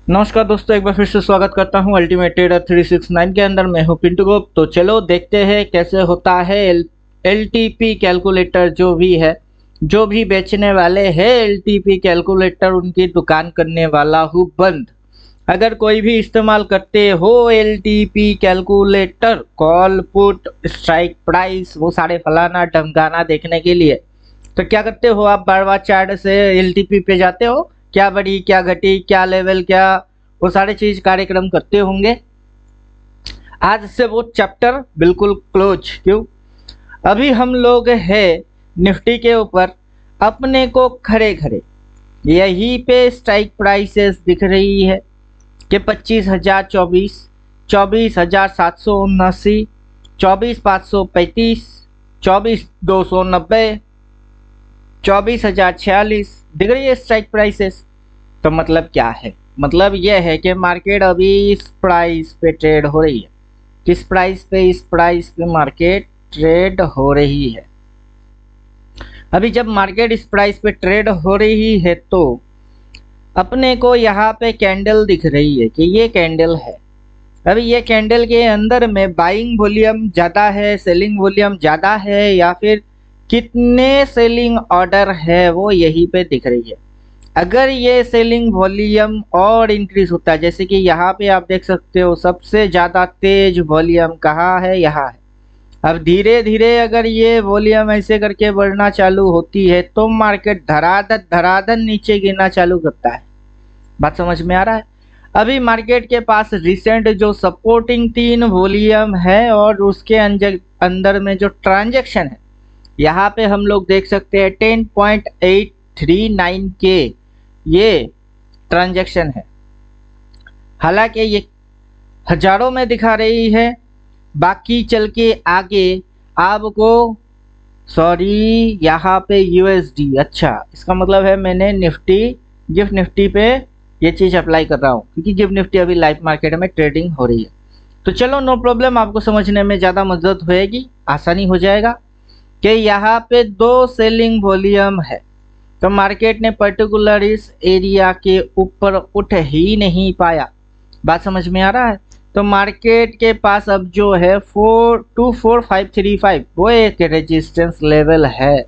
नमस्कार दोस्तों, एक बार फिर से स्वागत करता हूं अल्टीमेट ट्रेडर 369 के अंदर। मैं हूं पिंटू गोप। तो चलो देखते हैं कैसे होता है एलटीपी कैलकुलेटर। जो भी बेचने वाले हैं एलटीपी कैलकुलेटर, उनकी दुकान करने वाला हूं बंद। अगर कोई भी इस्तेमाल करते हो LTP calculator, call put strike price, वो सारे फलाना ढमकाना देखने के लिए, तो क्या करते हो आप? बार बार चार्ट से एलटीपी पे जाते हो, क्या बढ़ी क्या घटी क्या लेवल क्या, वो सारे चीज कार्यक्रम करते होंगे। आज से वो चैप्टर बिल्कुल क्लोज। क्यों? अभी हम लोग है निफ्टी के ऊपर, अपने को खड़े खड़े यहीं पे स्ट्राइक प्राइसेस दिख रही है कि 25,024, 24,779, 24,535, 24,290, 24,046 दिख रही है स्ट्राइक प्राइसेस। तो मतलब क्या है? मतलब यह है कि मार्केट अभी इस प्राइस पे ट्रेड हो रही है। किस प्राइस पे? इस प्राइस पे मार्केट ट्रेड हो रही है। अभी जब मार्केट इस प्राइस पे ट्रेड हो रही है तो अपने को यहाँ पे कैंडल दिख रही है कि ये कैंडल है। अभी ये कैंडल के अंदर में बाइंग वॉल्यूम ज़्यादा है, सेलिंग वॉल्यूम ज़्यादा है, या फिर कितने सेलिंग ऑर्डर है वो यहीं पे दिख रही है। अगर ये सेलिंग वॉल्यूम और इंक्रीज होता है, जैसे कि यहाँ पे आप देख सकते हो सबसे ज़्यादा तेज वॉल्यूम कहाँ है? यहाँ है। अब धीरे धीरे अगर ये वॉल्यूम ऐसे करके बढ़ना चालू होती है तो मार्केट धड़ाधड़ धड़ाधड़ नीचे गिरना चालू करता है। बात समझ में आ रहा है? अभी मार्केट के पास रिसेंट जो सपोर्टिंग 3 वॉल्यूम है और उसके अंदर में जो ट्रांजैक्शन है, यहाँ पे हम लोग देख सकते हैं 10.839 के ये ट्रांजैक्शन है। हालांकि ये हजारों में दिखा रही है। बाकी चल के आगे आपको, सॉरी यहाँ पे यूएसडी, अच्छा इसका मतलब है मैंने गिफ्ट निफ्टी पे ये चीज़ अप्लाई कर रहा हूँ, क्योंकि गिफ्ट निफ्टी अभी लाइव मार्केट में ट्रेडिंग हो रही है। तो चलो नो प्रॉब्लम, आपको समझने में ज़्यादा मदद होएगी, आसानी हो जाएगा कि यहाँ पे 2 सेलिंग वॉल्यूम है। तो मार्केट ने पर्टिकुलर इस एरिया के ऊपर उठ ही नहीं पाया। बात समझ में आ रहा है? तो मार्केट के पास अब जो है 42535 वो एक रेजिस्टेंस लेवल है।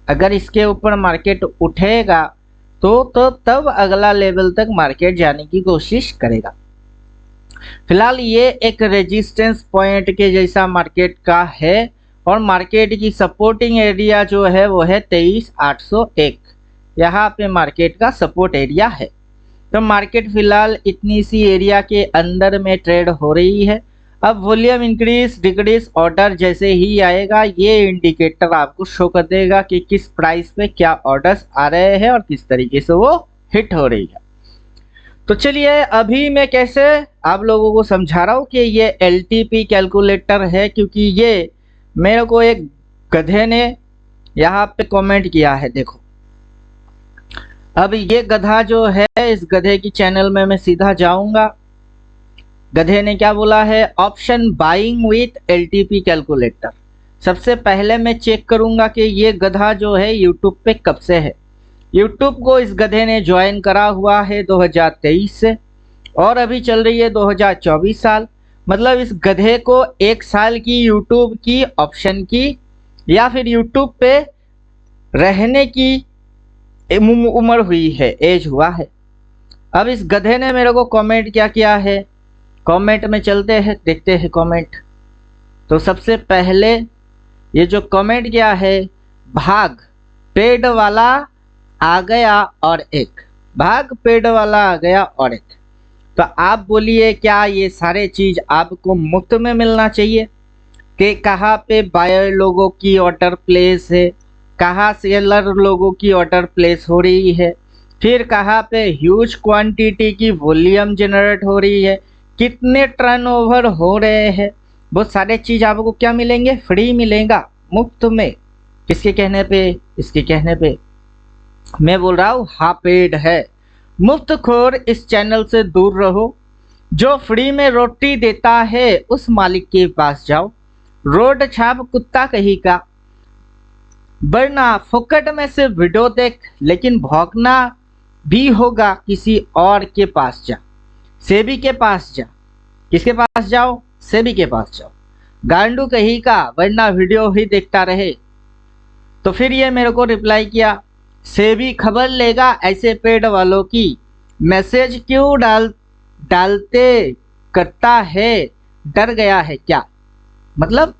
अगर इसके ऊपर मार्केट उठेगा तो तब अगला लेवल तक मार्केट जाने की कोशिश करेगा। फिलहाल ये एक रेजिस्टेंस पॉइंट के जैसा मार्केट का है, और मार्केट की सपोर्टिंग एरिया जो है वो है 23,801। यहाँ पे मार्केट का सपोर्ट एरिया है। तो मार्केट फिलहाल इतनी सी एरिया के अंदर में ट्रेड हो रही है। अब वॉल्यूम इंक्रीज डिक्रीज ऑर्डर जैसे ही आएगा, ये इंडिकेटर आपको शो कर देगा कि किस प्राइस पे क्या ऑर्डर्स आ रहे हैं और किस तरीके से वो हिट हो रही है। तो चलिए अभी मैं कैसे आप लोगों को समझा रहा हूँ कि ये एलटीपी कैलकुलेटर है, क्योंकि ये मेरे को एक गधे ने यहाँ पे कमेंट किया है। देखो, अब ये गधा जो है, इस गधे की चैनल में मैं सीधा जाऊंगा। गधे ने क्या बोला है? Option buying with LTP calculator. सबसे पहले मैं चेक करूंगा कि ये गधा जो है यूट्यूब पे कब से है। यूट्यूब को इस गधे ने ज्वाइन करा हुआ है 2023 से, और अभी चल रही है 2024 साल। मतलब इस गधे को 1 साल की यूट्यूब की ऑप्शन की या फिर यूट्यूब पे रहने की उम्र हुई है, एज हुआ है। अब इस गधे ने मेरे को कमेंट क्या किया है? कमेंट में चलते हैं, देखते हैं कमेंट। तो सबसे पहले ये जो कमेंट किया है, भाग पेड वाला आ गया और एक, भाग पेड वाला आ गया और एक। तो आप बोलिए, क्या ये सारे चीज आपको मुफ्त में मिलना चाहिए? कि कहाँ पे बायर लोगों की ऑर्डर प्लेस है, कहाँ सेलर लोगों की ऑर्डर प्लेस हो रही है, फिर कहाँ पे ह्यूज क्वांटिटी की वॉल्यूम जनरेट हो रही है, कितने टर्नओवर हो रहे हैं, बहुत सारे चीज़ आपको क्या मिलेंगे? फ्री मिलेगा, मुफ्त में। किसके कहने पे? इसके कहने पे। मैं बोल रहा हूँ हाँ पेड है। मुफ्त खोर, इस चैनल से दूर रहो। जो फ्री में रोटी देता है उस मालिक के पास जाओ। रोड छाप कुत्ता कहीं का, वरना फोकट में से वीडियो देख, लेकिन भौंकना भी होगा किसी और के पास जा। सेबी के पास जा। किसके पास जाओ? सेबी के पास जाओ। गांडू कहीं का, वरना वीडियो ही देखता रहे। तो फिर ये मेरे को रिप्लाई किया, सेबी खबर लेगा ऐसे पेड वालों की, मैसेज क्यों डालते करता है, डर गया है क्या? मतलब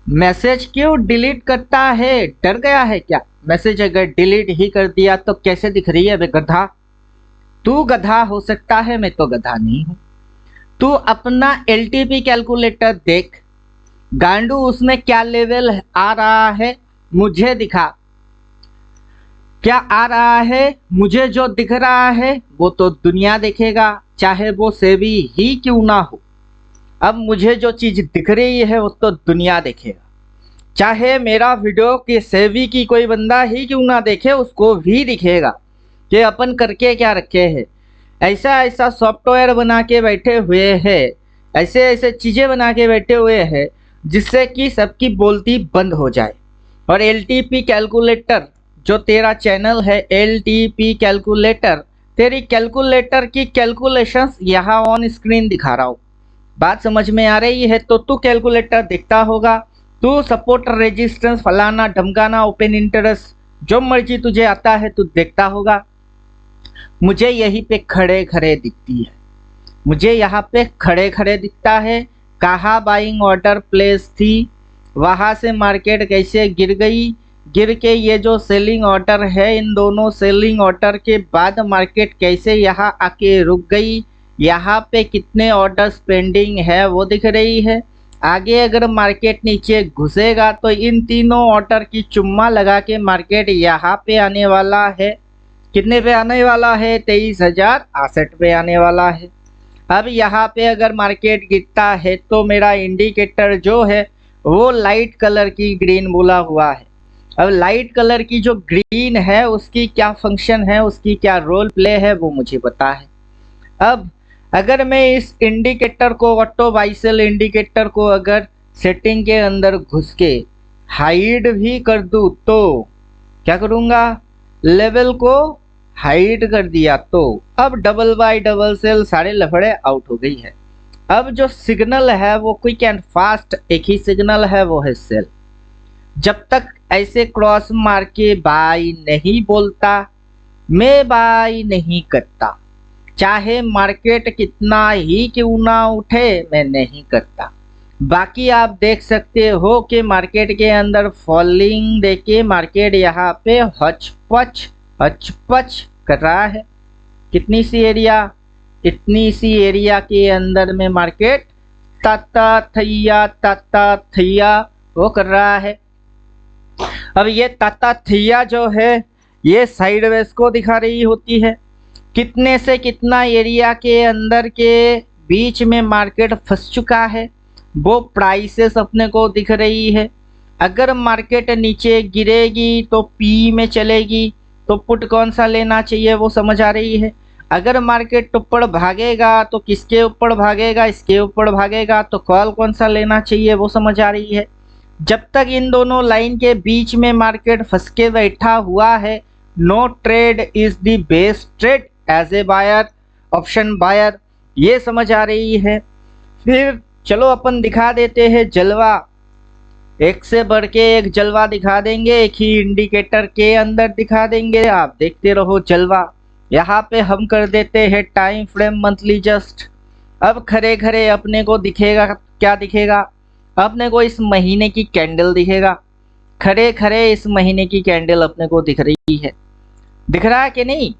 मैसेज क्यों डिलीट करता है, डर गया है क्या? मैसेज अगर डिलीट ही कर दिया तो कैसे दिख रही है बे गधा? तू गधा हो सकता है, मैं तो गधा नहीं हूं। तू अपना एलटीपी कैलकुलेटर देख, गांडू उसमें क्या लेवल आ रहा है मुझे दिखा। क्या आ रहा है? मुझे जो दिख रहा है वो तो दुनिया देखेगा, चाहे वो सेबी ही क्यों ना हो। अब मुझे जो चीज दिख रही है वो तो दुनिया देखेगा, चाहे मेरा वीडियो के सेबी की कोई बंदा ही क्यों ना देखे, उसको भी दिखेगा कि अपन करके क्या रखे हैं। ऐसा ऐसा सॉफ्टवेयर बना के बैठे हुए हैं, ऐसे ऐसे चीज़ें बना के बैठे हुए हैं जिससे कि सबकी बोलती बंद हो जाए। और एलटीपी कैलकुलेटर जो तेरा चैनल है, एलटीपी कैलकुलेटर, तेरी कैलकुलेटर की कैलकुलेशंस यहाँ ऑन स्क्रीन दिखा रहा हूँ। बात समझ में आ रही है? तो तू कैलकुलेटर दिखता होगा, तू सपोर्ट रेजिस्टेंस फलाना ढमकाना ओपन इंटरेस्ट जो मर्जी तुझे आता है तू देखता होगा। मुझे यहीं पे खड़े खड़े दिखती है, मुझे यहाँ पे खड़े खड़े दिखता है। कहाँ बाइंग ऑर्डर प्लेस थी, वहाँ से मार्केट कैसे गिर गई, गिर के ये जो सेलिंग ऑर्डर है, इन दोनों सेलिंग ऑर्डर के बाद मार्केट कैसे यहाँ आके रुक गई, यहाँ पे कितने ऑर्डर्स पेंडिंग है वो दिख रही है। आगे अगर मार्केट नीचे घुसेगा तो इन तीनों ऑर्डर की चुम्मा लगा के मार्केट यहाँ पे आने वाला है। कितने पे आने वाला है? 23,068 पे आने वाला है। अब यहाँ पे अगर मार्केट गिरता है तो मेरा इंडिकेटर जो है वो लाइट कलर की ग्रीन बोला हुआ है। अब लाइट कलर की जो ग्रीन है उसकी क्या फंक्शन है, उसकी क्या रोल प्ले है वो मुझे पता है। अब अगर मैं इस इंडिकेटर को, ऑटो बाई सेल इंडिकेटर को अगर सेटिंग के अंदर घुस के हाइड भी कर दूं तो क्या करूँगा? लेवल को हाइड कर दिया तो अब डबल बाय डबल सेल सारे लफड़े आउट हो गई है। अब जो सिग्नल है वो क्विक एंड फास्ट एक ही सिग्नल है, वो है सेल। जब तक ऐसे क्रॉस मार के बाय नहीं बोलता, मैं बाय नहीं करता, चाहे मार्केट कितना ही क्यों ना उठे मैं नहीं करता। बाकी आप देख सकते हो कि मार्केट के अंदर फॉलिंग देके मार्केट यहाँ पे हचपच कर रहा है। कितनी सी एरिया? इतनी सी एरिया के अंदर में मार्केट ताता थैया वो कर रहा है। अब ये ताता थैया जो है ये साइडवेज को दिखा रही होती है। कितने से कितना एरिया के अंदर के बीच में मार्केट फंस चुका है वो प्राइसेस अपने को दिख रही है। अगर मार्केट नीचे गिरेगी तो पी में चलेगी तो पुट कौन सा लेना चाहिए वो समझ आ रही है। अगर मार्केट ऊपर भागेगा तो किसके ऊपर भागेगा, इसके ऊपर भागेगा तो कॉल कौन सा लेना चाहिए वो समझ आ रही है। जब तक इन दोनों लाइन के बीच में मार्केट फंस के बैठा हुआ है, no trade is the best trade as a buyer, option buyer, ये समझ आ रही है। फिर चलो अपन दिखा देते हैं जलवा, एक से बढ़ के एक जलवा दिखा देंगे, एक ही इंडिकेटर के अंदर दिखा देंगे, आप देखते रहो जलवा। यहाँ पे हम कर देते हैं टाइम फ्रेम मंथली जस्ट। अब खरे खरे अपने को दिखेगा, क्या दिखेगा? अपने को इस महीने की कैंडल दिखेगा। खरे खरे इस महीने की कैंडल अपने को दिख रही है। दिख रहा है कि नहीं?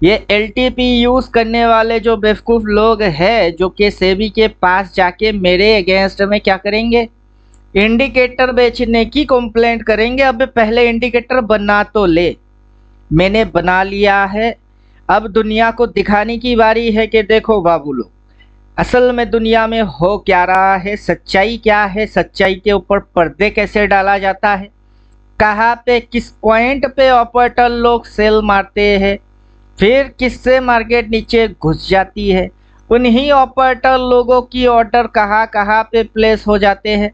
ये एलटीपी यूज करने वाले जो बेवकूफ लोग हैं जो कि सेबी के पास जाके मेरे अगेंस्ट में क्या करेंगे? इंडिकेटर बेचने की कंप्लेंट करेंगे। अब पहले इंडिकेटर बना तो ले। मैंने बना लिया है, अब दुनिया को दिखाने की बारी है कि देखो बाबू लोग, असल में दुनिया में हो क्या रहा है, सच्चाई क्या है, सच्चाई के ऊपर पर्दे कैसे डाला जाता है, कहाँ पे किस पॉइंट पे ऑपरेटर लोग सेल मारते हैं, फिर किससे मार्केट नीचे घुस जाती है, उन्हीं ऑपरेटर लोगों की ऑर्डर कहाँ कहाँ पे प्लेस हो जाते हैं,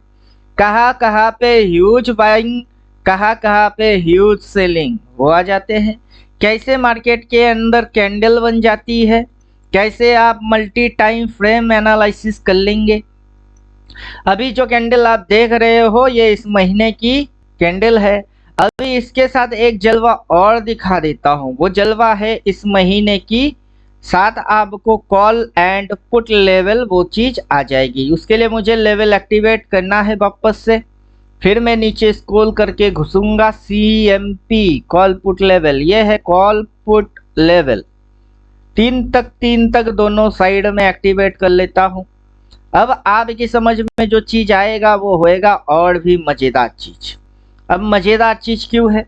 कहाँ कहाँ पे ह्यूज बाइंग, कहाँ कहाँ पे ह्यूज सेलिंग वो आ जाते हैं, कैसे मार्केट के अंदर कैंडल बन जाती है, कैसे आप मल्टी टाइम फ्रेम एनालिसिस कर लेंगे। अभी जो कैंडल आप देख रहे हो ये इस महीने की कैंडल है। अभी इसके साथ एक जलवा और दिखा देता हूं, वो जलवा है इस महीने की, साथ आपको कॉल एंड पुट लेवल वो चीज आ जाएगी। उसके लिए मुझे लेवल एक्टिवेट करना है वापस से, फिर मैं नीचे स्क्रॉल करके घुसूंगा। CMP कॉल पुट लेवल, ये है कॉल पुट लेवल, 3 तक दोनों साइड में एक्टिवेट कर लेता हूं। अब आपकी समझ में जो चीज आएगा वो होएगा और भी मजेदार चीज। अब मजेदार चीज क्यों है,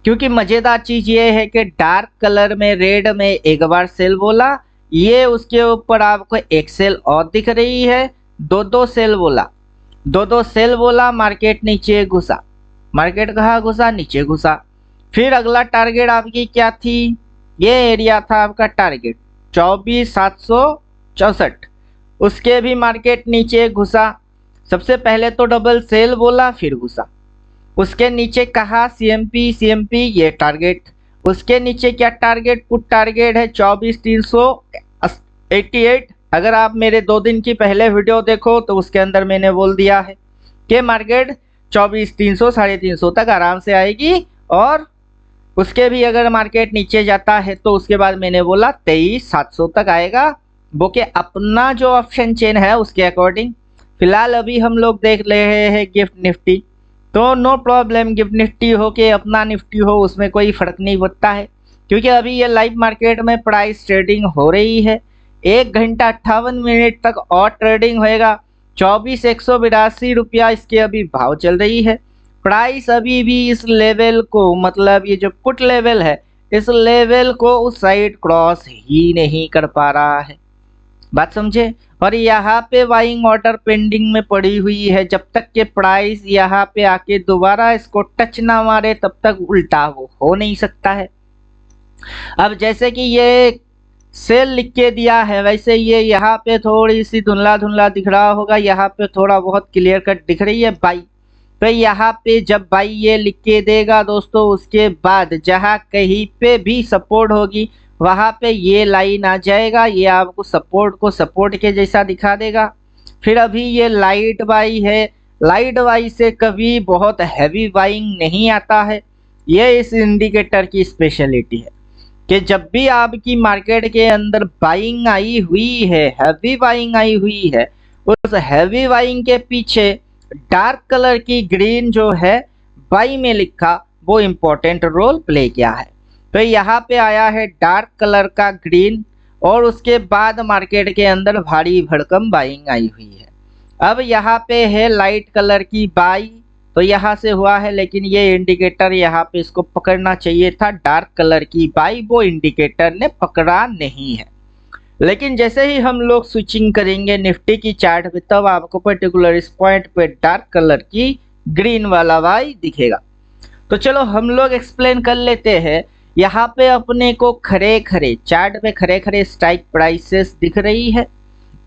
क्योंकि मजेदार चीज ये है कि डार्क कलर में रेड में एक बार सेल बोला, ये उसके ऊपर आपको एक सेल और दिख रही है, दो सेल बोला, दो सेल बोला, मार्केट नीचे घुसा। मार्केट कहाँ घुसा, नीचे घुसा। फिर अगला टारगेट आपकी क्या थी, ये एरिया था आपका टारगेट 24,764, उसके भी मार्केट नीचे घुसा। सबसे पहले तो डबल सेल बोला फिर घुसा, उसके नीचे कहा CMP ये टारगेट, उसके नीचे क्या टारगेट, पुट टारगेट है 24,388। अगर आप मेरे 2 दिन की पहले वीडियो देखो तो उसके अंदर मैंने बोल दिया है कि मार्केट 24,300 350 तक आराम से आएगी, और उसके भी अगर मार्केट नीचे जाता है तो उसके बाद मैंने बोला 23,700 तक आएगा, वो के अपना जो ऑप्शन चेन है उसके अकॉर्डिंग। फिलहाल अभी हम लोग देख रहे हैं गिफ्ट निफ्टी, तो नो प्रॉब्लम, गिफ्ट निफ्टी हो के अपना निफ्टी हो उसमें कोई फर्क नहीं पड़ता है, क्योंकि अभी ये लाइव मार्केट में प्राइस ट्रेडिंग हो रही है। 1 घंटा 58 मिनट तक और ट्रेडिंग होएगा। 24,182 रुपया इसके अभी भाव चल रही है। प्राइस अभी भी इस लेवल को, मतलब ये जो पुट लेवल है, इस लेवल को उस साइड क्रॉस ही नहीं कर पा रहा है, बात समझे। और यहाँ पे बाइंग ऑर्डर पेंडिंग में पड़ी हुई है, जब तक के प्राइस यहाँ पे आके दोबारा इसको टच ना मारे तब तक उल्टा वो हो नहीं सकता है। अब जैसे कि ये सेल लिख के दिया है, वैसे ये यहाँ पे थोड़ी सी धुंधला धुंधला दिख रहा होगा, यहाँ पे थोड़ा बहुत क्लियर कट दिख रही है बाई। तो यहाँ पे जब बाई ये लिख के देगा दोस्तों, उसके बाद जहाँ कहीं पे भी सपोर्ट होगी वहाँ पे ये लाइन आ जाएगा, ये आपको सपोर्ट को सपोर्ट के जैसा दिखा देगा। फिर अभी ये लाइट बाई है, लाइट बाई से कभी बहुत हैवी बाइंग नहीं आता है। ये इस इंडिकेटर की स्पेशलिटी है कि जब भी आपकी मार्केट के अंदर बाइंग आई हुई है, हैवी बाइंग आई हुई है, उस हैवी बाइंग के पीछे डार्क कलर की ग्रीन जो है बाई में लिखा, वो इम्पोर्टेंट रोल प्ले किया है। तो यहाँ पे आया है डार्क कलर का ग्रीन, और उसके बाद मार्केट के अंदर भारी भड़कम बाइंग आई हुई है। अब यहाँ पे है लाइट कलर की बाई, तो यहाँ से हुआ है, लेकिन ये इंडिकेटर यहाँ पे इसको पकड़ना चाहिए था, डार्क कलर की बाई, वो इंडिकेटर ने पकड़ा नहीं है। लेकिन जैसे ही हम लोग स्विचिंग करेंगे निफ्टी की चार्ट पे, तब आपको पर्टिकुलर इस पॉइंट पे डार्क कलर की ग्रीन वाला बाई दिखेगा। तो चलो हम लोग एक्सप्लेन कर लेते हैं। यहाँ पे अपने को खड़े खड़े चार्ट पे खड़े खड़े स्ट्राइक प्राइसेस दिख रही है,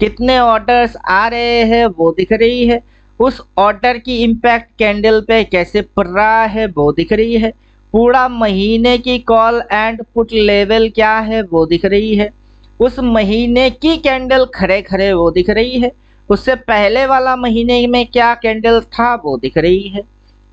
कितने ऑर्डर्स आ रहे हैं वो दिख रही है, उस ऑर्डर की इम्पैक्ट कैंडल पे कैसे पड़ रहा है वो दिख रही है, पूरा महीने की कॉल एंड पुट लेवल क्या है वो दिख रही है, उस महीने की कैंडल खड़े खड़े वो दिख रही है, उससे पहले वाला महीने में क्या कैंडल था वो दिख रही है।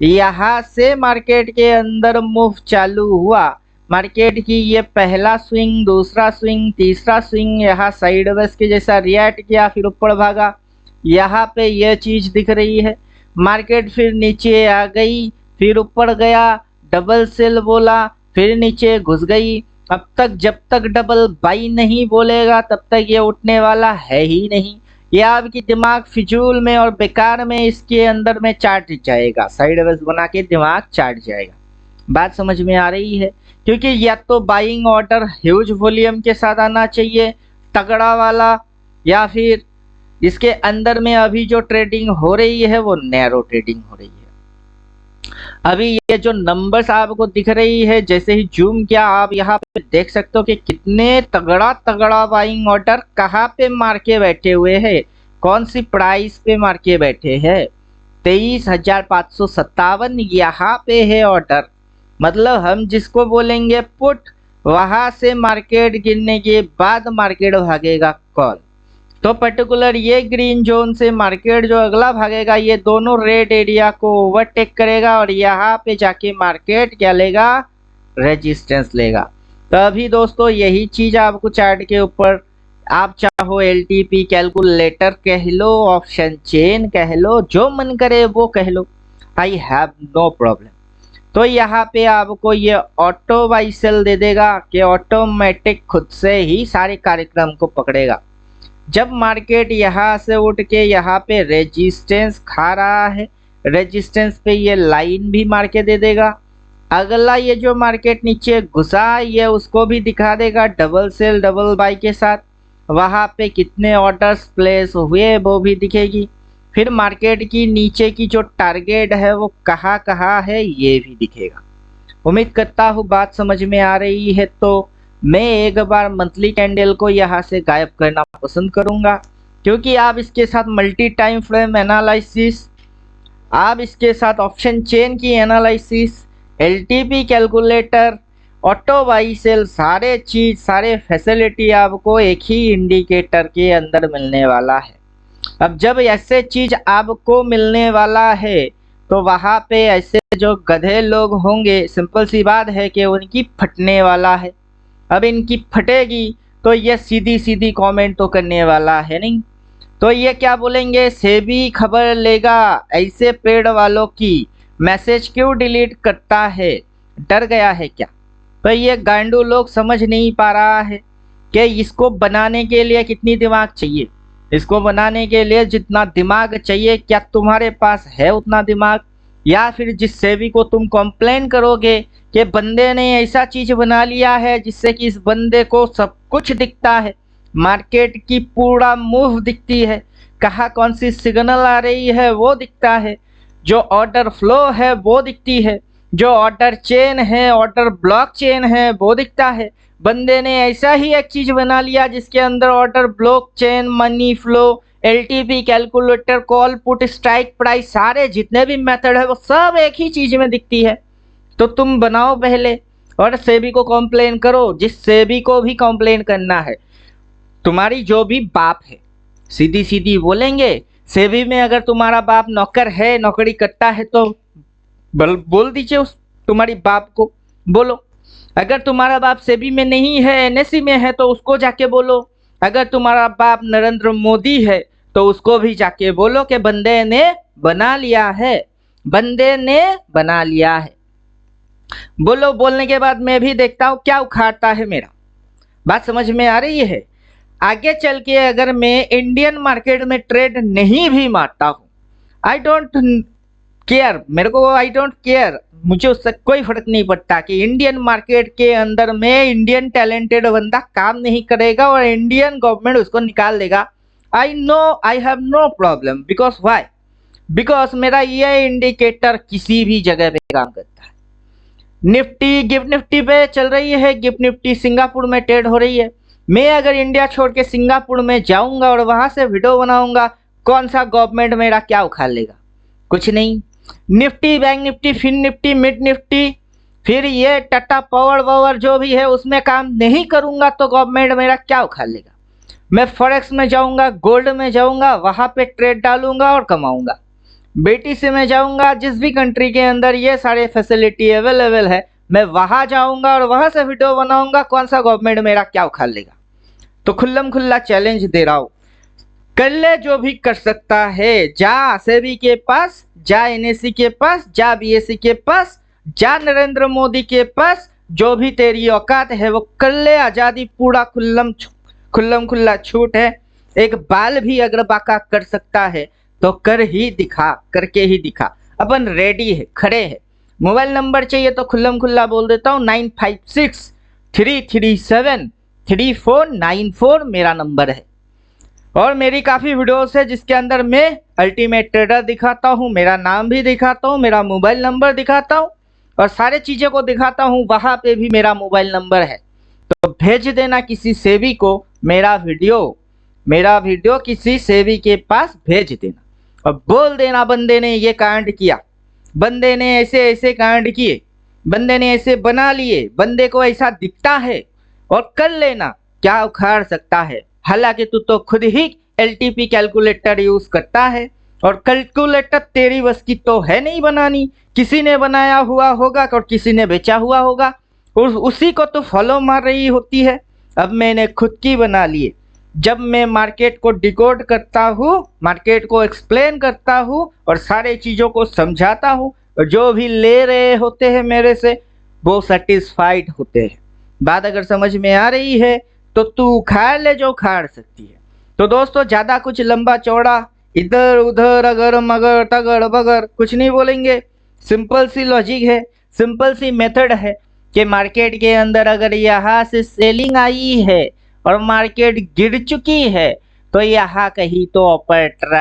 यहाँ से मार्केट के अंदर मूव चालू हुआ, मार्केट की ये पहला स्विंग, दूसरा स्विंग, तीसरा स्विंग, यहाँ साइडवेज के जैसा रिएक्ट किया, फिर ऊपर भागा, यहाँ पे ये चीज दिख रही है। मार्केट फिर नीचे आ गई, फिर ऊपर गया, डबल सेल बोला, फिर नीचे घुस गई। अब तक जब तक डबल बाई नहीं बोलेगा तब तक ये उठने वाला है ही नहीं। ये आपकी दिमाग फिजूल में और बेकार में इसके अंदर में चाट जाएगा, साइडवेज बना के दिमाग चाट जाएगा। बात समझ में आ रही है, क्योंकि या तो बाइंग ऑर्डर ह्यूज वॉल्यूम के साथ आना चाहिए तगड़ा वाला, या फिर इसके अंदर में अभी जो ट्रेडिंग हो रही है वो नैरो ट्रेडिंग हो रही है। अभी ये जो नंबर्स आपको दिख रही है, जैसे ही जूम किया आप यहाँ पे देख सकते हो कि कितने तगड़ा तगड़ा बाइंग ऑर्डर कहाँ पे मार के बैठे हुए हैं, कौन सी प्राइस पे मार के बैठे हैं, 23,557 यहाँ पे है ऑर्डर। मतलब हम जिसको बोलेंगे पुट, वहां से मार्केट गिरने के बाद मार्केट भागेगा कॉल। तो पर्टिकुलर ये ग्रीन जोन से मार्केट जो अगला भागेगा ये दोनों रेड एरिया को ओवरटेक करेगा और यहाँ पे जाके मार्केट क्या लेगा, रेजिस्टेंस लेगा। तो अभी दोस्तों यही चीज आपको चार्ट के ऊपर, आप चाहो एलटीपी कैलकुलेटर कह लो, ऑप्शन चेन कह लो, जो मन करे वो कह लो, आई हैव नो प्रॉब्लम। तो यहाँ पे आपको ये ऑटो बाई सेल दे देगा कि ऑटोमेटिक खुद से ही सारे कार्यक्रम को पकड़ेगा। जब मार्केट यहाँ से उठ के यहाँ पे रेजिस्टेंस खा रहा है, रेजिस्टेंस पे ये लाइन भी मार के दे देगा। अगला ये जो मार्केट नीचे घुसा ये उसको भी दिखा देगा डबल सेल डबल बाई के साथ। वहाँ पे कितने ऑर्डर्स प्लेस हुए वो भी दिखेगी। फिर मार्केट की नीचे की जो टारगेट है वो कहाँ है ये भी दिखेगा। उम्मीद करता हूँ बात समझ में आ रही है। तो मैं एक बार मंथली कैंडल को यहाँ से गायब करना पसंद करूंगा, क्योंकि आप इसके साथ मल्टी टाइम फ्रेम एनालिसिस, आप इसके साथ ऑप्शन चेन की analysis, LTP calculator, auto buy sell, सारे चीज सारे फैसिलिटी आपको एक ही इंडिकेटर के अंदर मिलने वाला है। अब जब ऐसे चीज आपको मिलने वाला है तो वहां पे ऐसे जो गधे लोग होंगे, सिंपल सी बात है कि उनकी फटने वाला है। अब इनकी फटेगी तो ये सीधी सीधी कमेंट तो करने वाला है नहीं। तो ये क्या बोलेंगे, सेबी खबर लेगा, ऐसे पेड़ वालों की मैसेज क्यों डिलीट करता है, डर गया है क्या। तो ये गांडू लोग समझ नहीं पा रहा है कि इसको बनाने के लिए कितनी दिमाग चाहिए। इसको बनाने के लिए जितना दिमाग चाहिए क्या तुम्हारे पास है उतना दिमाग, या फिर जिस सेबी को तुम कंप्लेन करोगे कि बंदे ने ऐसा चीज बना लिया है जिससे कि इस बंदे को सब कुछ दिखता है, मार्केट की पूरा मूव दिखती है, कहाँ कौन सी सिग्नल आ रही है वो दिखता है, जो ऑर्डर फ्लो है वो दिखती है, जो ऑर्डर चेन है, ऑर्डर ब्लॉक चेन है वो दिखता है। बंदे ने ऐसा ही एक चीज बना लिया जिसके अंदर order block chain, money flow, LTP calculator, call put strike price, सारे जितने भी मेथड है वो सब एक ही चीज में दिखती है। तो तुम बनाओ पहले और सेबी को कंप्लेन करो, जिस सेबी को भी कंप्लेन करना है। तुम्हारी जो भी बाप है सीधी सीधी बोलेंगे, सेबी में अगर तुम्हारा बाप नौकर है, नौकरी करता है तो बोल दीजिए उस तुम्हारी बाप को, बोलो। अगर तुम्हारा बाप सेबी में नहीं है, एनएससी में है, तो उसको जाके बोलो। अगर तुम्हारा बाप नरेंद्र मोदी है तो उसको भी जाके बोलो कि बंदे ने बना लिया है, बंदे ने बना लिया है। बोलो, बोलने के बाद मैं भी देखता हूँ क्या उखाड़ता है मेरा। बात समझ में आ रही है। आगे चल के अगर मैं इंडियन मार्केट में ट्रेड नहीं भी मारता हूँ, आई डोंट केयर, मेरे को आई डोंट केयर, मुझे उससे कोई फर्क नहीं पड़ता कि इंडियन मार्केट के अंदर में इंडियन टैलेंटेड बंदा काम नहीं करेगा और इंडियन गवर्नमेंट उसको निकाल देगा। I know, I have no problem, because why, because मेरा ये इंडिकेटर किसी भी जगह पे काम करता है। निफ्टी गिफ्ट निफ्टी पे चल रही है, गिफ्ट निफ्टी सिंगापुर में ट्रेड हो रही है। मैं अगर इंडिया छोड़ के सिंगापुर में जाऊंगा और वहां से वीडियो बनाऊंगा, कौन सा गवर्नमेंट मेरा क्या उखाड़ लेगा, कुछ नहीं। Nifty, bank Nifty, fin Nifty, mid Nifty, फिर ये टाटा पावर जो भी है उसमें काम नहीं करूंगा तो गवर्नमेंट मेरा क्या उखाड़ लेगा। मैं फॉरेक्स में जाऊंगा, गोल्ड में जाऊंगा, वहां पे ट्रेड डालूंगा और कमाऊंगा। बीटीसी में जाऊंगा, जिस भी कंट्री के अंदर ये सारे फैसिलिटी अवेलेबल है मैं वहां जाऊंगा और वहां से वीडियो बनाऊंगा, कौन सा गवर्नमेंट मेरा क्या उखाड़ लेगा। तो खुल्लम खुल्ला चैलेंज दे रहा हूं, कर ले जो भी कर सकता है, जा सेबी के पास, जा एनएससी के पास, जा बीएससी के पास, जा नरेंद्र मोदी के पास, जो भी तेरी औकात है वो कर ले। आजादी पूरा खुल्लम खुल्ला छूट है। एक बाल भी अगर बाका कर सकता है तो कर ही दिखा, करके ही दिखा। अपन रेडी है, खड़े हैं। मोबाइल नंबर चाहिए तो खुल्लम खुल्ला बोल देता हूँ, 9563373494 मेरा नंबर है। और मेरी काफ़ी वीडियोस है जिसके अंदर मैं अल्टीमेट ट्रेडर दिखाता हूँ, मेरा नाम भी दिखाता हूँ, मेरा मोबाइल नंबर दिखाता हूँ और सारे चीज़ों को दिखाता हूँ। वहाँ पे भी मेरा मोबाइल नंबर है, तो भेज देना किसी सेबी को मेरा वीडियो किसी सेबी के पास भेज देना और बोल देना बंदे ने ये कांड किया, बंदे ने ऐसे ऐसे कांड किए, बंदे ने ऐसे बना लिए, बंदे को ऐसा दिखता है और कर लेना, क्या उखाड़ सकता है। हालांकि तू तो खुद ही एलटीपी कैलकुलेटर यूज करता है और कैलकुलेटर तेरी बस की तो है नहीं बनानी, किसी ने बनाया हुआ होगा और किसी ने बेचा हुआ होगा और उसी को तो फॉलो मार रही होती है। अब मैंने खुद की बना लिए। जब मैं मार्केट को डिकोड करता हूँ, मार्केट को एक्सप्लेन करता हूँ और सारे चीज़ों को समझाता हूँ, और जो भी ले रहे होते हैं मेरे से वो सेटिस्फाइड होते हैं। बात अगर समझ में आ रही है तो तू उखाड़ ले जो उखाड़ सकती है। तो दोस्तों ज़्यादा कुछ लंबा चौड़ा इधर उधर अगर मगर तगड़ बगर कुछ नहीं बोलेंगे। सिंपल सी लॉजिक है, सिंपल सी मेथड है कि मार्केट के अंदर अगर यहाँ से सेलिंग आई है और मार्केट गिर चुकी है तो यहाँ कहीं तो ऑपरेटर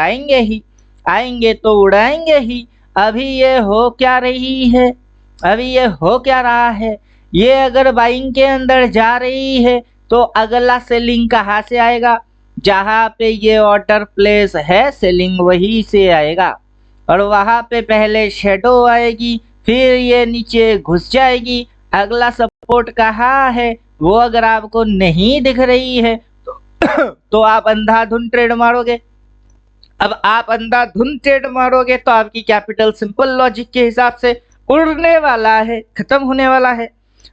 आएंगे तो उड़ाएंगे ही। अभी ये हो क्या रही है, अभी ये हो क्या रहा है, ये अगर बाइंग के अंदर जा रही है तो अगला सेलिंग कहाँ से आएगा, जहाँ पे ये ऑर्डर प्लेस है सेलिंग वहीं से आएगा और वहाँ पे पहले शेडो आएगी, फिर ये नीचे घुस जाएगी। अगला सपोर्ट कहाँ है वो अगर आपको नहीं दिख रही है तो आप अंधाधुंध ट्रेड मारोगे। अब आप अंधाधुंध ट्रेड मारोगे तो आपकी कैपिटल सिंपल लॉजिक के हिसाब से उड़ने वाला है, खत्म होने वाला है।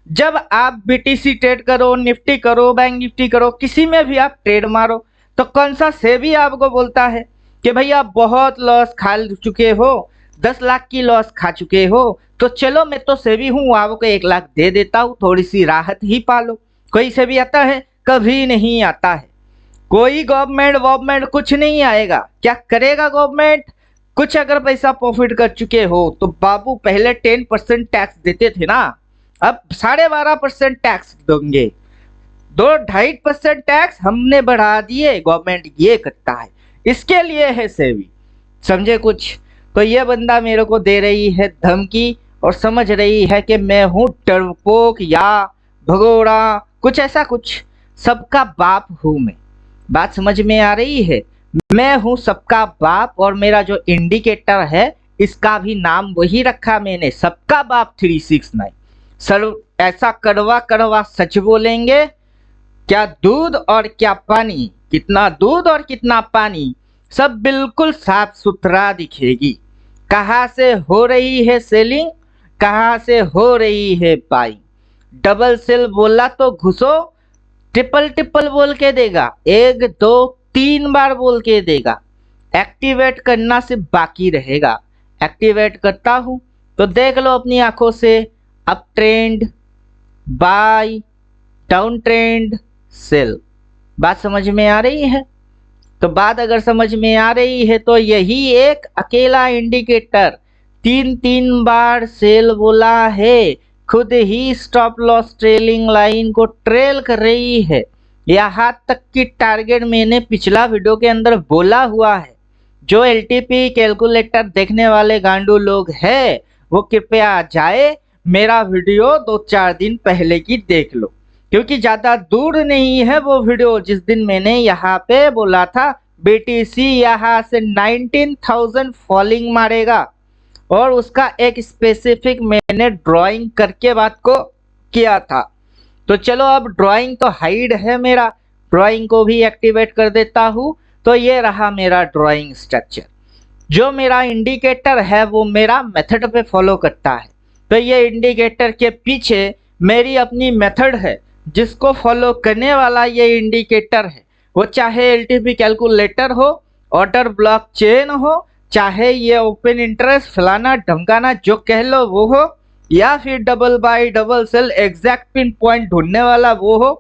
जब आप बीटीसी ट्रेड करो, निफ्टी करो, बैंक निफ्टी करो, किसी में भी आप ट्रेड मारो तो कौन सा सेबी आपको बोलता है कि भाई आप बहुत लॉस खा चुके हो, 10 लाख की लॉस खा चुके हो, तो चलो मैं तो सेबी हूँ, आपको 1 लाख दे देता हूँ, थोड़ी सी राहत ही पालो। कोई सेबी आता है? कभी नहीं आता है। कोई गवर्नमेंट कुछ नहीं आएगा। क्या करेगा गवर्नमेंट? कुछ अगर पैसा प्रॉफिट कर चुके हो तो बाबू पहले 10% टैक्स देते थे ना, अब 12.5% टैक्स देंगे। 2-2.5% टैक्स हमने बढ़ा दिए, गवर्नमेंट ये करता है, इसके लिए है सेबी। समझे कुछ? तो ये बंदा मेरे को दे रही है धमकी और समझ रही है कि मैं हूँ डरपोक या भगोड़ा, कुछ ऐसा कुछ, सबका बाप हूँ मैं। बात समझ में आ रही है? मैं हूँ सबका बाप और मेरा जो इंडिकेटर है इसका भी नाम वही रखा मैंने, सबका बाप 369। सर ऐसा कड़वा कड़वा सच बोलेंगे, क्या दूध और क्या पानी, कितना दूध और कितना पानी, सब बिल्कुल साफ सुथरा दिखेगी। कहाँ से हो रही है सेलिंग, कहाँ से हो रही है बाइंग। डबल सेल बोला तो घुसो, ट्रिपल बोल के देगा, 1 2 3 बार बोल के देगा। एक्टिवेट करना सिर्फ बाकी रहेगा। एक्टिवेट करता हूँ तो देख लो अपनी आंखों से, up trend buy, down trend sell. बात समझ में आ रही है? तो बात अगर समझ में आ रही है तो यही एक अकेला इंडिकेटर 3 बार सेल बोला है, खुद ही स्टॉप लॉस ट्रेलिंग लाइन को ट्रेल कर रही है। यहाँ तक कि टारगेट मैंने पिछला वीडियो के अंदर बोला हुआ है। जो एलटीपी कैलकुलेटर देखने वाले गांडू लोग हैं वो कृपया जाए मेरा वीडियो 2-4 दिन पहले की देख लो, क्योंकि ज़्यादा दूर नहीं है वो वीडियो जिस दिन मैंने यहाँ पे बोला था बीटीसी यहाँ से 19,000 फॉलिंग मारेगा और उसका एक स्पेसिफिक मैंने ड्राइंग करके बात को किया था। तो चलो अब ड्राइंग तो हाइड है मेरा, ड्राइंग को भी एक्टिवेट कर देता हूँ। तो ये रहा मेरा ड्राइंग स्ट्रक्चर। जो मेरा इंडिकेटर है वो मेरा मेथड पे फॉलो करता है, तो ये इंडिकेटर के पीछे मेरी अपनी मेथड है जिसको फॉलो करने वाला ये इंडिकेटर है। वो चाहे एलटीपी कैलकुलेटर हो, ऑर्डर ब्लॉक चेन हो, चाहे ये ओपन इंटरेस्ट फलाना ढमकाना जो कह लो वो हो, या फिर double buy double sell exact pin point ढूंढने वाला वो हो।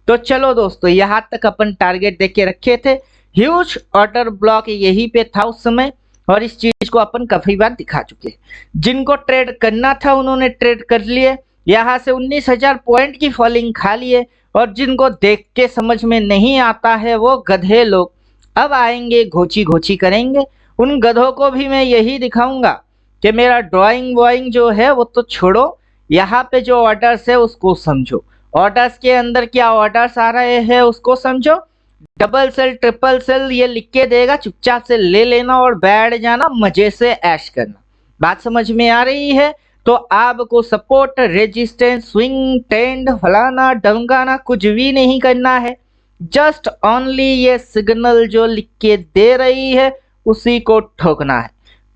तो चलो दोस्तों, यहाँ तक अपन टारगेट देख के रखे थे, ह्यूज ऑर्डर ब्लॉक यहीं पे था उस समय और इस चीज को अपन काफी बार दिखा चुके हैं। जिनको ट्रेड करना था उन्होंने ट्रेड कर लिए, यहाँ से 19,000 पॉइंट की फॉलिंग खा लिए, और जिनको देख के समझ में नहीं आता है वो गधे लोग अब आएंगे घोची घोची करेंगे। उन गधों को भी मैं यही दिखाऊंगा कि मेरा ड्राइंग वॉइंग जो है वो तो छोड़ो, यहाँ पे जो ऑर्डर्स है उसको समझो, ऑर्डर्स के अंदर क्या ऑर्डर्स आ रहे हैं उसको समझो। डबल सेल ट्रिपल सेल ये लिख के देगा, चुपचाप से ले लेना और बैठ जाना, मजे से ऐश करना। बात समझ में आ रही है? तो आपको सपोर्ट, रेजिस्टेंस, स्विंग ट्रेंड, फलाना ढमकाना कुछ भी नहीं करना है। जस्ट ओनली ये सिग्नल जो लिख के दे रही है उसी को ठोकना है।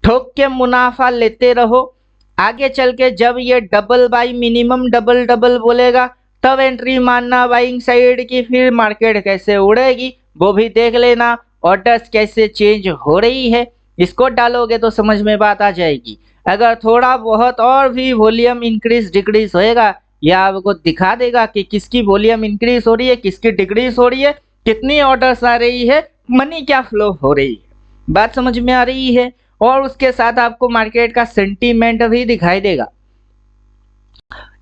ठोक के मुनाफा लेते रहो। आगे चल के जब ये double by, minimum double double बोलेगा तब एंट्री मारना बाइंग साइड की। फिर मार्केट कैसे उड़ेगी वो भी देख लेना, ऑर्डर्स कैसे चेंज हो रही है इसको डालोगे तो समझ में बात आ जाएगी। अगर थोड़ा बहुत और भी वॉल्यूम इंक्रीज डिक्रीज होएगा यह आपको दिखा देगा कि किसकी वॉल्यूम इंक्रीज हो रही है, किसकी डिक्रीज हो रही है, कितनी ऑर्डर्स आ रही है, मनी क्या फ्लो हो रही है। बात समझ में आ रही है। और उसके साथ आपको मार्केट का सेंटीमेंट भी दिखाई देगा।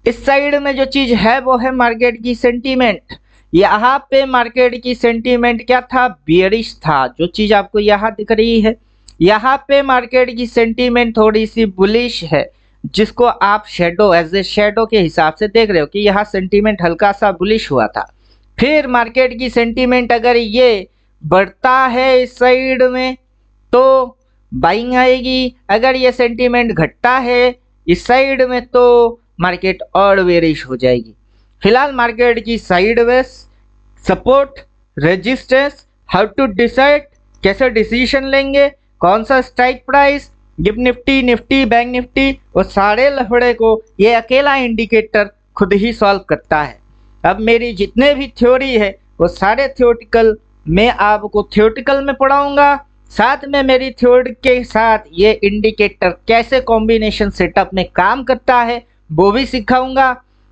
इस साइड में जो चीज है वो है मार्केट की सेंटीमेंट। यहाँ पे मार्केट की सेंटीमेंट क्या था, बियरिश था, जो चीज आपको यहाँ दिख रही है। यहाँ पे मार्केट की सेंटीमेंट थोड़ी सी बुलिश है, जिसको आप शेडो एज ए शेडो के हिसाब से देख रहे हो कि यहाँ सेंटीमेंट हल्का सा बुलिश हुआ था। फिर मार्केट की सेंटीमेंट अगर ये बढ़ता है इस साइड में तो बाइंग आएगी, अगर ये सेंटीमेंट घटता है इस साइड में तो मार्केट और बेरिश हो जाएगी। फिलहाल मार्केट की sideways, support, resistance, how to decide, कैसे डिसीजन लेंगे, कौन सा strike price, gift Nifty, Nifty, bank Nifty, वो सारे लफड़े को ये अकेला इंडिकेटर खुद ही सॉल्व करता है। अब मेरी जितने भी थ्योरी है वो सारे थ्योरेटिकल मैं आपको थ्योरेटिकल में पढ़ाऊंगा, साथ में मेरी थ्योरी के साथ ये इंडिकेटर कैसे कॉम्बिनेशन सेटअप में काम करता है वो भी सिखाऊंगा।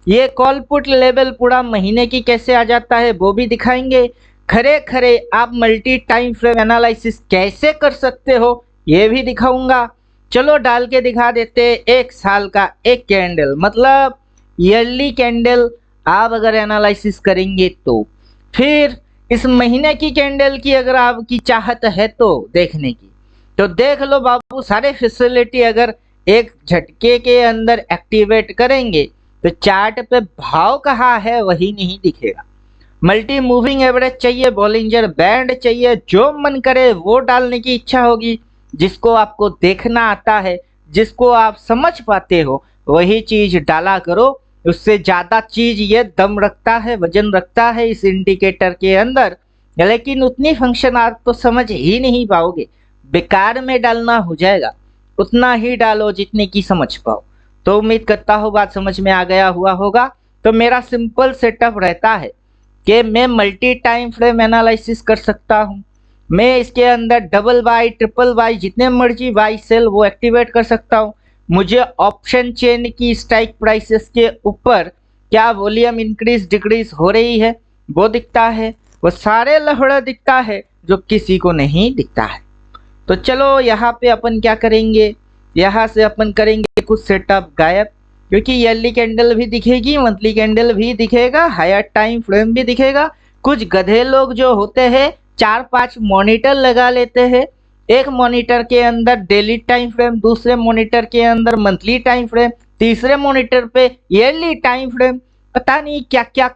ये कॉल पुट लेवल पूरा महीने की कैसे आ जाता है वो भी दिखाएंगे। खरे खरे आप मल्टी टाइम फ्रेम एनालिसिस कैसे कर सकते हो ये भी दिखाऊंगा। चलो डाल के दिखा देते। एक साल का एक कैंडल मतलब ईयरली कैंडल आप अगर एनालिसिस करेंगे तो फिर इस महीने की कैंडल की अगर आपकी चाहत है तो देखने की तो देख लो बाबू। सारे फैसिलिटी अगर एक झटके के अंदर एक्टिवेट करेंगे तो चार्ट पे भाव कहाँ है वही नहीं दिखेगा। मल्टी मूविंग एवरेज चाहिए, बॉलिंजर बैंड चाहिए, जो मन करे वो डालने की इच्छा होगी। जिसको आपको देखना आता है, जिसको आप समझ पाते हो वही चीज डाला करो। उससे ज्यादा चीज ये दम रखता है, वजन रखता है इस इंडिकेटर के अंदर, लेकिन उतनी फंक्शन आप तो समझ ही नहीं पाओगे, बेकार में डालना हो जाएगा। उतना ही डालो जितने की समझ पाओ। तो उम्मीद करता हूँ बात समझ में आ गया हुआ होगा। तो मेरा सिंपल सेटअप रहता है कि मैं मल्टी टाइम फ्रेम एनालिसिस कर सकता हूँ। मैं इसके अंदर डबल बाई, ट्रिपल बाई, जितने मर्जी बाई सेल वो एक्टिवेट कर सकता हूँ। मुझे ऑप्शन चेन की स्ट्राइक प्राइसेस के ऊपर क्या वॉल्यूम इंक्रीज डिक्रीज हो रही है वो दिखता है। वो सारे लफड़ा दिखता है जो किसी को नहीं दिखता है। तो चलो यहाँ पे अपन क्या करेंगे, यहाँ से अपन करेंगे कुछ सेटअप गायब, क्योंकि ईयरली कैंडल भी दिखेगी, मंथली कैंडल भी दिखेगा, हायर टाइम फ्रेम भी दिखेगा। कुछ गधे लोग जो होते हैं 4-5 मॉनिटर लगा लेते हैं। एक मॉनिटर के अंदर डेली टाइम फ्रेम, दूसरे मॉनिटर के अंदर मंथली टाइम फ्रेम, तीसरे मॉनिटर पे ईयरली टाइम फ्रेम। पता नहीं क्या क्या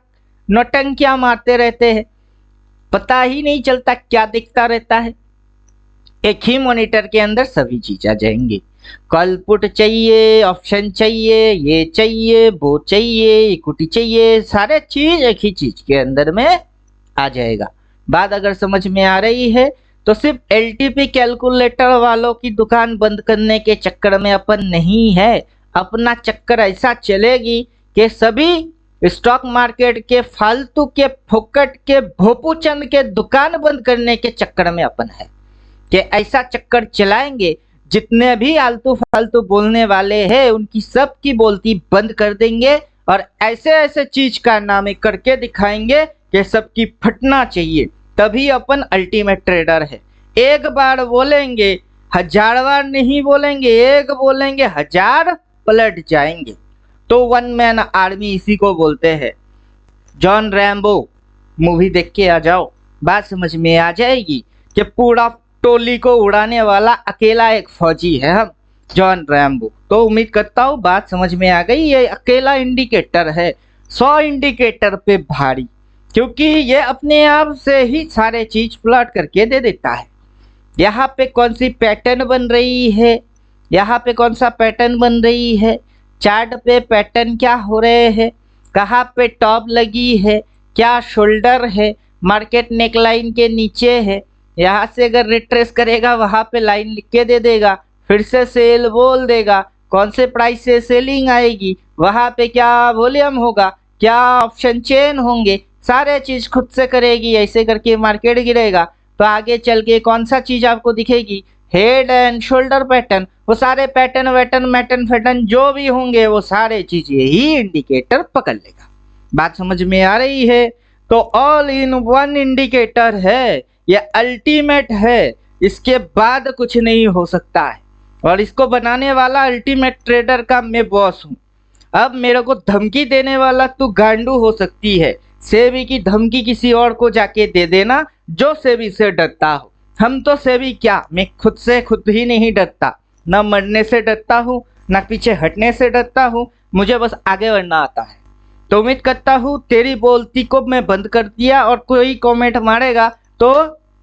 नौटंकियां मारते रहते हैं, पता ही नहीं चलता क्या दिखता रहता है। एक ही मॉनिटर के अंदर सभी चीज आ जाएंगी। कॉल पुट चाहिए, ऑप्शन चाहिए, ये चाहिए, वो चाहिए, इक्विटी चाहिए, सारे चीज एक ही चीज के अंदर में आ जाएगा। बात अगर समझ में आ रही है तो सिर्फ एलटीपी कैलकुलेटर वालों की दुकान बंद करने के चक्कर में अपन नहीं है। अपना चक्कर ऐसा चलेगी कि सभी स्टॉक मार्केट के फालतू के फोकट के भोपूचंद के दुकान बंद करने के चक्कर में अपन है कि ऐसा चक्कर चलाएंगे जितने भी आलतू फालतू बोलने वाले हैं उनकी सब की बोलती बंद कर देंगे और ऐसे ऐसे चीज कारनामे करके दिखाएंगे कि सबकी फटना चाहिए। तभी अपन अल्टीमेट ट्रेडर है। एक बार बोलेंगे 1000 बार नहीं बोलेंगे, एक बोलेंगे 1000 पलट जाएंगे। तो वन मैन आर्मी इसी को बोलते हैं। जॉन रैम्बो मूवी देख के आ जाओ, बात समझ में आ जाएगी कि पूरा टोली को उड़ाने वाला अकेला एक फौजी है हम, जॉन रैम्बो। तो उम्मीद करता हूँ बात समझ में आ गई। ये अकेला इंडिकेटर है 100 इंडिकेटर पे भारी, क्योंकि ये अपने आप से ही सारे चीज प्लॉट करके दे देता है। यहाँ पे कौन सी पैटर्न बन रही है, यहाँ पे कौन सा पैटर्न बन रही है, चार्ट पे पैटर्न क्या हो रहे हैं, कहाँ पे टॉप लगी है, क्या शोल्डर है, मार्केट नेकलाइन के नीचे है, यहाँ से अगर रिट्रेस करेगा वहाँ पे लाइन लिख के दे देगा, फिर से सेल बोल देगा, कौन से प्राइस से सेलिंग आएगी, वहाँ पे क्या वॉल्यूम होगा, क्या ऑप्शन चेन होंगे, सारे चीज खुद से करेगी। ऐसे करके मार्केट गिरेगा तो आगे चल के कौन सा चीज आपको दिखेगी, हेड एंड शोल्डर पैटर्न, वो सारे पैटर्न वैटर्न मैटर्न फैटर्न जो भी होंगे वो सारे चीज यही इंडिकेटर पकड़ लेगा। बात समझ में आ रही है? तो ऑल इन वन इंडिकेटर है, ये अल्टीमेट है, इसके बाद कुछ नहीं हो सकता है। और इसको बनाने वाला अल्टीमेट ट्रेडर का मैं बॉस हूँ। अब मेरे को धमकी देने वाला तू गांडू हो सकती है, सेबी की धमकी किसी और को जाके दे देना जो सेबी से डरता हो। हम तो सेबी क्या, मैं खुद से खुद ही नहीं डरता, न मरने से डरता हूँ न पीछे हटने से डरता हूँ, मुझे बस आगे बढ़ना आता है। तो उम्मीद करता हूँ तेरी बोलती को मैं बंद कर दिया, और कोई कमेंट मारेगा तो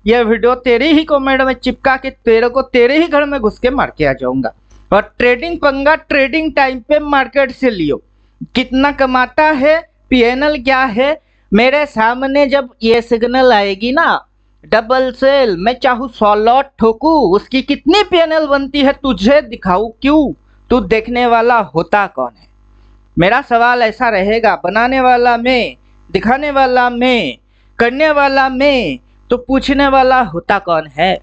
यह वीडियो तेरी ही कमेंट में चिपका के तेरे को तेरे ही घर में घुस के मार के आ जाऊंगा। और ट्रेडिंग पंगा ट्रेडिंग टाइम पे मार्केट से लियो, कितना कमाता है, पीएनएल क्या है, मेरे सामने जब ये सिग्नल आएगी ना डबल सेल, मैं चाहूँ 100 लॉट ठोकू, उसकी कितनी पीएनएल बनती है तुझे दिखाऊं, क्यों, तू देखने वाला होता कौन है? मेरा सवाल ऐसा रहेगा, बनाने वाला मैं, दिखाने वाला मैं, करने वाला मैं, तो पूछने वाला होता कौन है?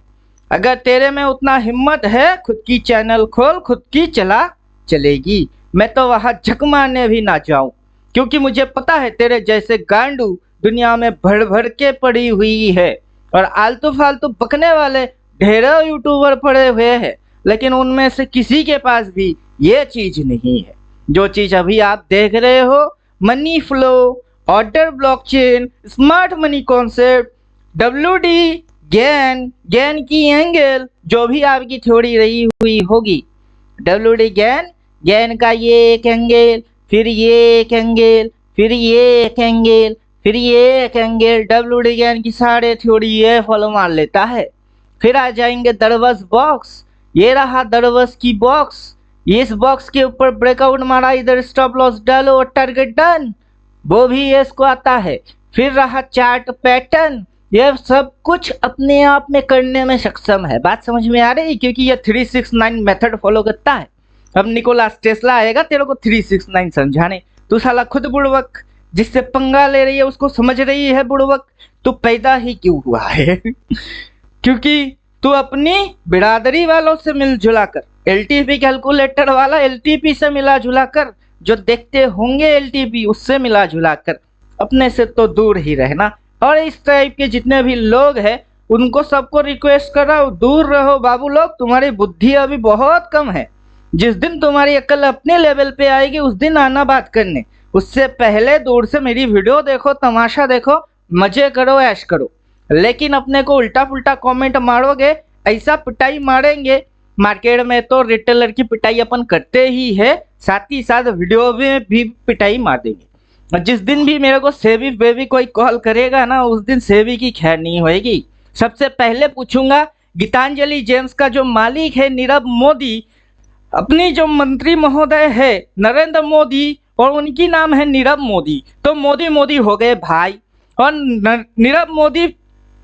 अगर तेरे में उतना हिम्मत है खुद की चैनल खोल, खुद की चला चलेगी, मैं तो वहां झक मारने भी ना जाऊं, क्योंकि मुझे पता है तेरे जैसे गांडू दुनिया में भर भर के पड़ी हुई है, और आलतू फालतू बकने वाले ढेरों यूट्यूबर पड़े हुए हैं, लेकिन उनमें से किसी के पास भी ये चीज नहीं है जो चीज अभी आप देख रहे हो। Money flow, order blockchain, smart money concept, WD Gann, Gann की एंगल, जो भी आपकी थ्योरी रही हुई होगी, WD गैन, गैन का ये एक एंगल, फिर ये एक एंगल, फिर ये एक एंगल, फिर ये एक एंगल, WD गैन की सारे थ्योरी ये फॉलो मार लेता है। फिर आ जाएंगे दरवस बॉक्स, ये रहा दरवस की बॉक्स, इस बॉक्स के ऊपर ब्रेकआउट मारा, इधर स्टॉप लॉस डालो और टारगेट डन, वो भी ये इसको आता है। फिर रहा चार्ट पैटर्न, यह सब कुछ अपने आप में करने में सक्षम है। बात समझ में आ रही है? क्योंकि ये 369 मेथड फॉलो करता है। अब निकोलास टेस्ला आएगा तेरे को 369 समझाने, तू साला खुद बुड़वक, जिससे पंगा ले रही है उसको समझ रही है बुड़वक, तू पैदा ही क्यों हुआ है? क्योंकि तू अपनी बिरादरी वालों से मिलजुला कर, एलटीपी कैलकुलेटर वाला एलटीपी से मिला जुला कर, जो देखते होंगे एलटीपी उससे मिला जुला कर, अपने से तो दूर ही रहना। और इस टाइप के जितने भी लोग हैं उनको सबको रिक्वेस्ट कर रहा हूँ, दूर रहो बाबू लोग, तुम्हारी बुद्धि अभी बहुत कम है। जिस दिन तुम्हारी अक्ल अपने लेवल पे आएगी उस दिन आना बात करने, उससे पहले दूर से मेरी वीडियो देखो, तमाशा देखो, मजे करो, ऐश करो। लेकिन अपने को उल्टा पुल्टा कमेंट मारोगे, ऐसा पिटाई मारेंगे मार्केट में, तो रिटेलर की पिटाई अपन करते ही है, साथ ही साथ वीडियो में भी पिटाई मार देंगे। और जिस दिन भी मेरे को सेबी बेबी कोई कॉल करेगा ना, उस दिन सेबी की खैर नहीं होएगी। सबसे पहले पूछूंगा गीतांजलि जेम्स का जो मालिक है नीरव मोदी, अपनी जो मंत्री महोदय है नरेंद्र मोदी, और उनकी नाम है नीरव मोदी, तो मोदी मोदी हो गए भाई। और नीरव मोदी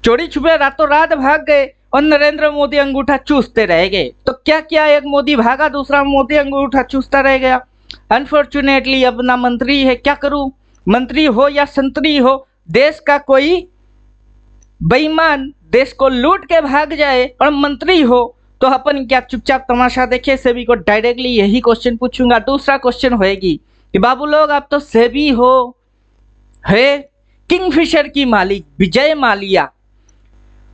चोरी छुपे रातों रात भाग गए और नरेंद्र मोदी अंगूठा चूसते रह गए। तो क्या क्या, एक मोदी भागा दूसरा मोदी अंगूठा चूसता रह गया। अनफॉर्चुनेटली अपना मंत्री है, क्या करूं, मंत्री हो या संतरी हो, देश का कोई बेईमान देश को लूट के भाग जाए और मंत्री हो तो अपन क्या चुपचाप तमाशा देखे? सेबी को डायरेक्टली यही क्वेश्चन पूछूंगा। दूसरा क्वेश्चन होएगी कि बाबू लोग आप तो सेबी हो, है किंगफिशर की मालिक विजय मालिया,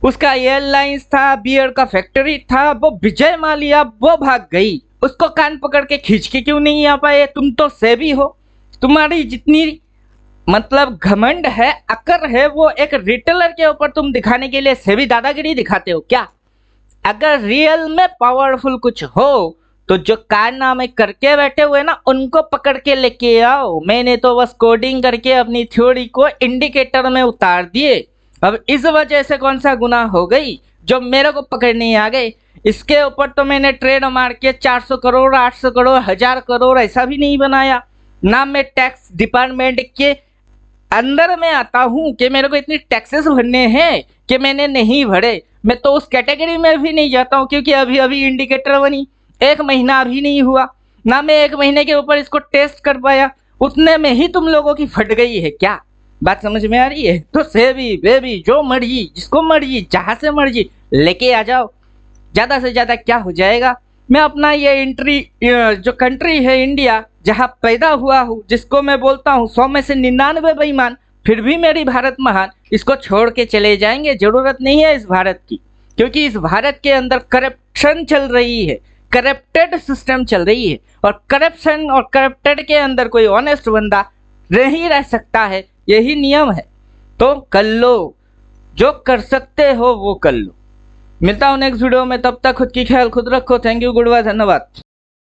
उसका एयरलाइंस था, बियर का फैक्ट्री था, वो विजय मालिया वो भाग गई, उसको कान पकड़ के खींच के क्यों नहीं आ पाए? तुम तो सेबी हो, तुम्हारी जितनी मतलब घमंड है, अकड़ है, वो एक रिटेलर के ऊपर तुम दिखाने के लिए सेबी दादागिरी दिखाते हो क्या? अगर रियल में पावरफुल कुछ हो तो जो कारनामे करके बैठे हुए ना उनको पकड़ के लेके आओ। मैंने तो बस कोडिंग करके अपनी थ्योरी को इंडिकेटर में उतार दिए, अब इस वजह से कौन सा गुनाह हो गई? जो मेरे को पकड़ नहीं आ गए। इसके ऊपर तो मैंने ट्रेड मार के 400 करोड़ 800 करोड़ 1000 करोड़ ऐसा भी नहीं बनाया। ना मैं टैक्स डिपार्टमेंट के अंदर में आता हूँ कि मेरे को इतनी टैक्सेस भरने हैं कि मैंने नहीं भरे। मैं तो उस कैटेगरी में भी नहीं जाता हूँ, क्योंकि अभी अभी इंडिकेटर बनी, 1 महीना अभी नहीं हुआ, ना मैं 1 महीने के ऊपर इसको टेस्ट कर पाया, उतने में ही तुम लोगों की फट गई है। क्या बात समझ में आ रही है? तो सेबी बेबी जो मर्जी, जिसको मर्जी, जहां से मर्जी लेके आ जाओ। ज्यादा से ज्यादा क्या हो जाएगा? मैं अपना ये जो कंट्री है इंडिया, जहां पैदा हुआ हूँ, जिसको मैं बोलता हूँ 100 में से 99 बेईमान, फिर भी मेरी भारत महान, इसको छोड़ के चले जाएंगे। जरूरत नहीं है इस भारत की, क्योंकि इस भारत के अंदर करप्शन चल रही है, करप्टेड सिस्टम चल रही है, और करप्शन और करप्टेड के अंदर कोई ऑनेस्ट बंदा नहीं रह सकता है, यही नियम है। तो कर लो, जो कर सकते हो वो कर लो। मिलता हूँ नेक्स्ट वीडियो में, तब तक खुद की ख्याल खुद रखो। थैंक यू, गुड बाय, धन्यवाद।